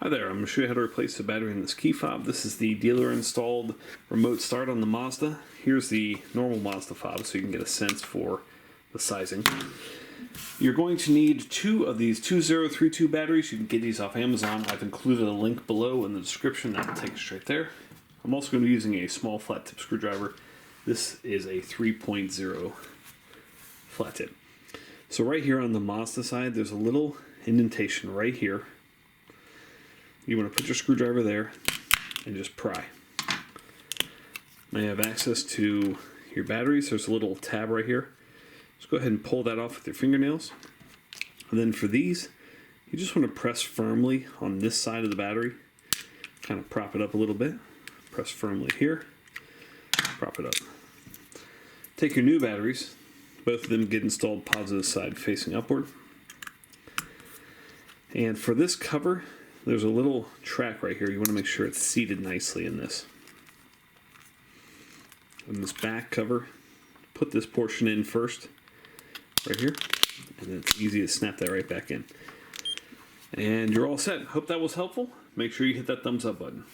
Hi there, I'm going to show you how to replace the battery in this key fob. This is the dealer installed remote start on the Mazda. Here's the normal Mazda fob so you can get a sense for the sizing. You're going to need two of these 2032 batteries. You can get these off Amazon. I've included a link below in the description that will take you straight there. I'm also going to be using a small flat tip screwdriver. This is a 3.0 flat tip. So right here on the Mazda side, there's a little indentation right here. You want to put your screwdriver there and just pry. Now you have access to your batteries. There's a little tab right here. Just go ahead and pull that off with your fingernails. And then for these, you just want to press firmly on this side of the battery. Kind of prop it up a little bit. Press firmly here. Prop it up. Take your new batteries. Both of them get installed positive side facing upward. And for this cover, there's a little track right here. You want to make sure it's seated nicely in this. In this back cover, put this portion in first, right here, and then it's easy to snap that right back in. And you're all set. Hope that was helpful. Make sure you hit that thumbs up button.